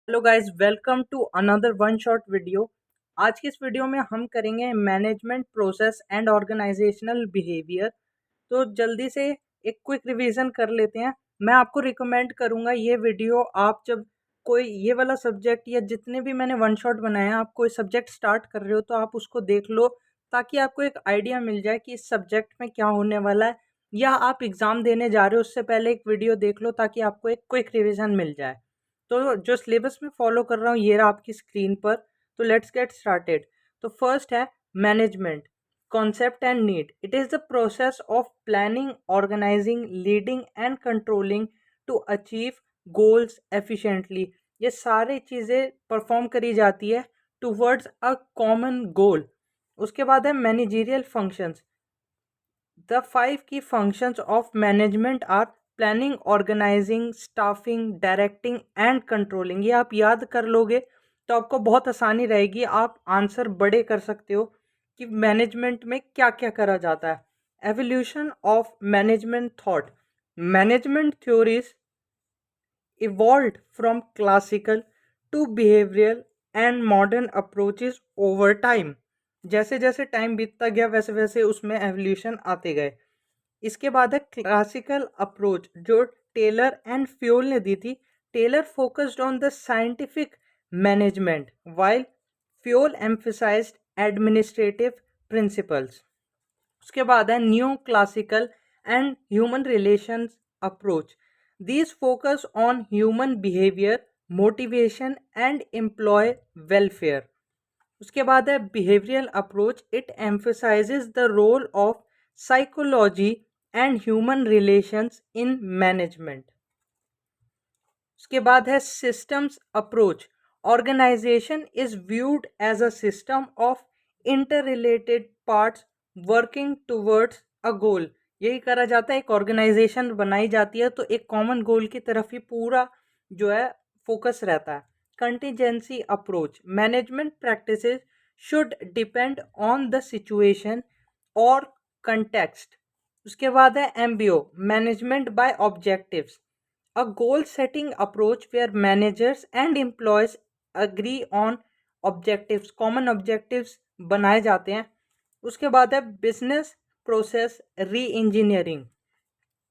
Hello guys, welcome to another one shot video. आज की इस वीडियो में हम करेंगे management process and organisational behaviour. तो जल्दी से एक क्विक रिवीजन कर लेते हैं। मैं आपको रिकमेंड करूंगा ये वीडियो, आप जब कोई ये वाला सब्जेक्ट या जितने भी मैंने वन शॉट बनाए हैं, आप कोई सब्जेक्ट स्टार्ट कर रहे हो तो आप उसको देख लो, ताकि आपको एक आइडिया मिल जाए कि इस सब्जेक्ट में क्या होने वाला है। या आप एग्ज़ाम देने जा रहे हो उससे पहले एक वीडियो देख लो, ताकि आपको एक क्विक रिवीजन मिल जाए। तो जो सिलेबस में फॉलो कर रहा हूँ ये रहा आपकी स्क्रीन पर। तो लेट्स गेट स्टार्टेड। तो फर्स्ट है management concept and need. It is the process of planning, organising, leading and controlling to achieve goals efficiently. ये सारी चीज़ें परफॉर्म करी जाती है टूवर्ड्स अ कॉमन गोल। उसके बाद है managerial functions. The five key functions of management are planning, organising, staffing, directing and controlling. ये आप याद कर लोगे तो आपको बहुत आसानी रहेगी, आप आंसर बड़े कर सकते हो कि मैनेजमेंट में क्या क्या करा जाता है। Evolution of management thought. Management theories evolved from classical to behavioral and modern approaches over time। जैसे जैसे टाइम बीतता गया वैसे वैसे उसमें एवोल्यूशन आते गए। इसके बाद है क्लासिकल अप्रोच, जो टेलर एंड फ्यूल ने दी थी। Taylor focused on the scientific management while Fayol emphasised administrative principles. उसके बाद है new classical and human relations approach. These focus on human behaviour, motivation and employ welfare. उसके बाद है behavioural approach. It emphasises the role of psychology and human relations in management. उसके बाद है systems approach. Organisation is viewed as a system of inter related parts working towards a goal. यही करा जाता है, एक ऑर्गेनाइजेशन बनाई जाती है तो एक कॉमन गोल की तरफ ही पूरा जो है फोकस रहता है। Contingency approach. Management practices should depend on the situation और कंटेक्स्ट। उसके बाद है MBO, management by objectives. A goal setting approach where managers and employees agree on objectives, common objectives बनाए जाते हैं। उसके बाद है बिजनेस प्रोसेस री engineering.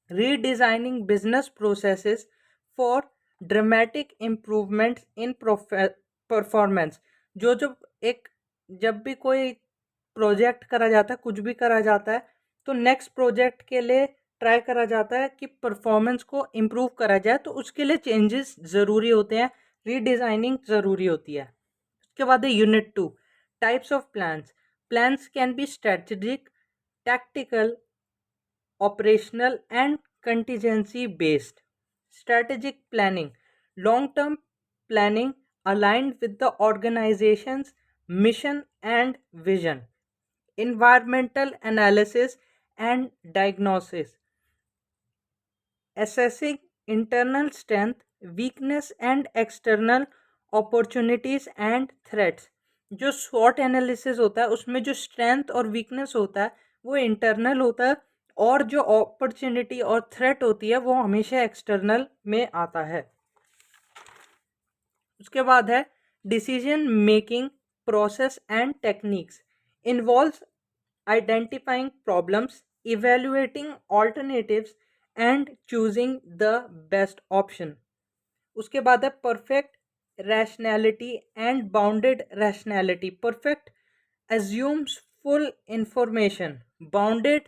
Redesigning business processes for dramatic improvements in performance. जो जो एक जब भी कोई प्रोजेक्ट करा जाता है, कुछ भी करा जाता है, तो नेक्स्ट प्रोजेक्ट के लिए ट्राई करा जाता है कि परफॉर्मेंस को इम्प्रूव करा जाए, तो उसके लिए चेंजेस ज़रूरी होते हैं, रीडिज़ाइनिंग ज़रूरी होती है। उसके बाद है unit 2, types of plans. Plans can be strategic, tactical, operational and contingency based. Strategic planning, long term planning aligned with the organization's mission and vision. Environmental analysis and diagnosis, assessing internal strength, weakness and external opportunities and threats। जो SWOT analysis होता है उसमें जो strength और weakness होता है वो internal होता है, और जो अपॉर्चुनिटी और थ्रेट होती है वो हमेशा एक्सटर्नल में आता है। उसके बाद है decision making process and techniques. Involves identifying problems, evaluating alternatives and choosing the best option. उसके बाद है perfect rationality and bounded rationality. Perfect assumes full information, bounded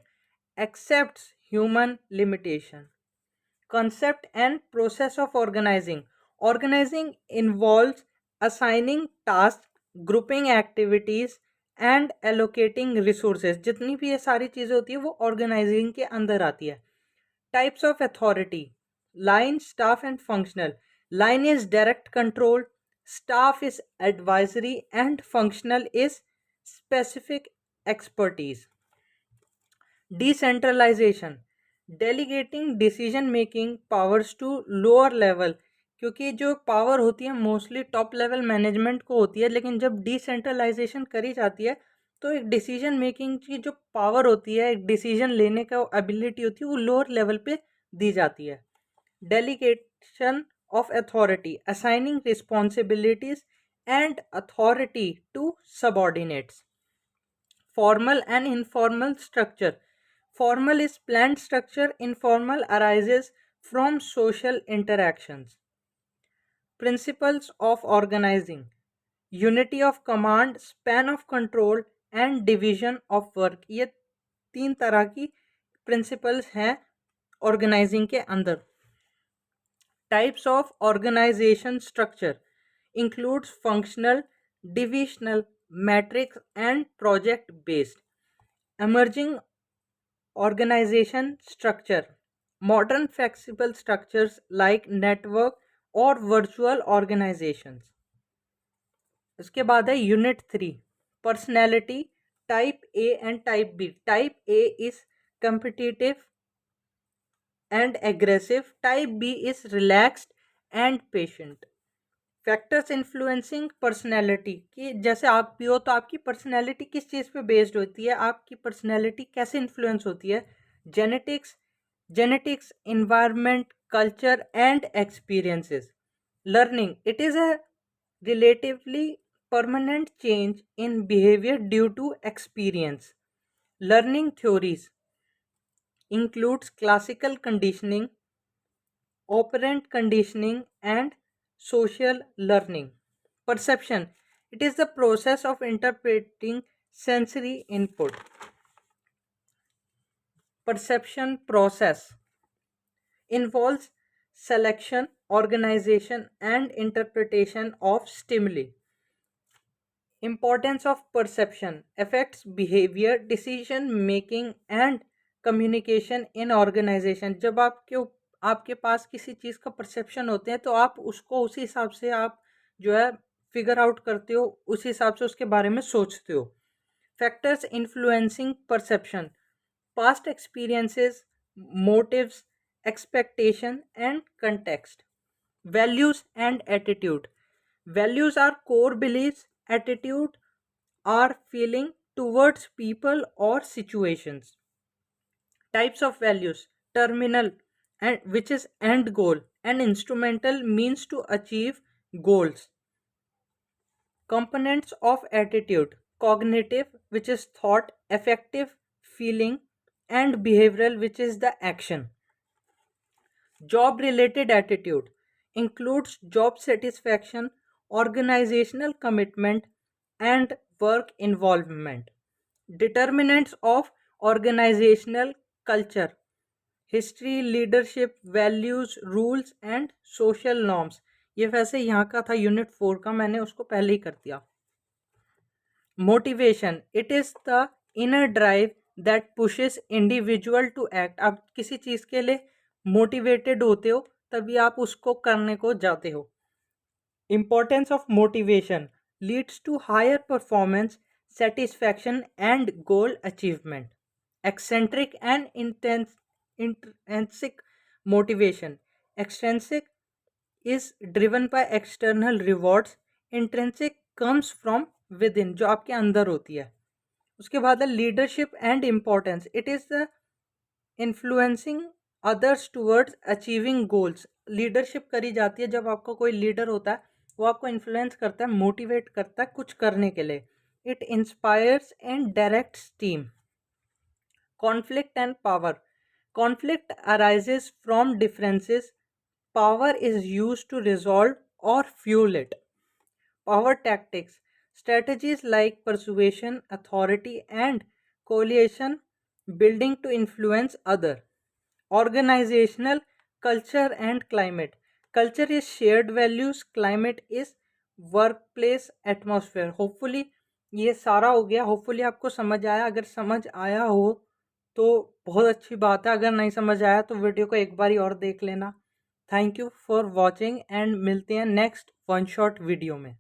accepts human limitation। Concept and process of organizing. Organizing involves assigning tasks, grouping activities and allocating resources। जितनी भी ये सारी चीज़ें होती है वो organizing के अंदर आती है। Types of authority: line, staff and functional। Line is direct control, staff is advisory and functional is specific expertise। Decentralisation, delegating decision making powers to lower level. क्योंकि जो पावर होती है मोस्टली टॉप लेवल मैनेजमेंट को होती है, लेकिन जब decentralisation करी जाती है तो एक डिसीजन मेकिंग की जो पावर होती है, एक डिसीजन लेने का एबिलिटी होती है, वो लोअर लेवल पे दी जाती है। Delegation of authority, assigning responsibilities and authority to subordinates. Formal and informal structure. Formal is planned structure, informal arises from social interactions. Principles of organizing. Unity of command, span of control and division of work. ये 3 तरह की principles हैं organising के अंदर. Types of organization structure includes functional, divisional, matrix and project based. Emerging organization structure. Modern flexible structures like network or virtual organizations. इसके बाद है unit 3 personality type A and type B. Type A is competitive and aggressive. Type B is relaxed and patient. Factors influencing personality कि जैसे आप भी हो तो आपकी पर्सनैलिटी किस चीज़ पे बेस्ड होती है, आपकी पर्सनैलिटी कैसे इन्फ्लुएंस होती है. Genetics, environment, culture and experiences. Learning, it is a relatively permanent change in behavior due to experience. Learning theories includes classical conditioning, operant conditioning and social learning. Perception, it is the process of interpreting sensory input. Perception process involves selection, organization and interpretation of stimuli. Importance of perception affects behavior, decision making and communication in organization. जब आपके पास किसी चीज़ का perception होते हैं तो आप उसको उसी हिसाब से आप जो है फिगर आउट करते हो, उसी हिसाब से उसके बारे में सोचते हो. Factors influencing perception, past experiences, motives, expectation and context. Values and attitude. Values are core beliefs, attitude are feeling towards people or situations. Types of values. Terminal, and which is end goal, and instrumental means to achieve goals. Components of attitude. Cognitive, which is thought, affective, feeling, and behavioral, which is the action. Job related attitude includes job satisfaction, organizational commitment, and work involvement. Determinants of organizational culture. History, leadership, values, rules and social norms. ये वैसे यहाँ का था unit 4 का, मैंने उसको पहले ही कर दिया. Motivation, it is the inner drive that pushes individual to act. आप किसी चीज़ के लिए मोटिवेटेड होते हो तभी आप उसको करने को जाते हो. Importance of motivation leads to higher performance, satisfaction and goal achievement. Eccentric and intrinsic motivation. Extrinsic is driven by external rewards. Intrinsic comes from within, जो आपके अंदर होती है. उसके बाद है leadership and importance. It is the influencing others towards achieving goals. Leadership करी जाती है जब आपका कोई लीडर होता है, वो आपको इन्फ्लुएंस करता है, मोटिवेट करता है कुछ करने के लिए. It inspires and directs team. Conflict and power. Conflict arises from differences. Power is used to resolve और fuel it. Power tactics. Strategies like persuasion, authority, and coalition building to influence other. Organizational culture and climate. Culture is shared values. Climate is workplace atmosphere. Hopefully ये सारा हो गया. Hopefully आपको समझ आया. अगर समझ आया हो तो बहुत अच्छी बात है. अगर नहीं समझ आया तो वीडियो को एक बारी और देख लेना. Thank you for watching and मिलते हैं नेक्स्ट वन शॉट वीडियो में.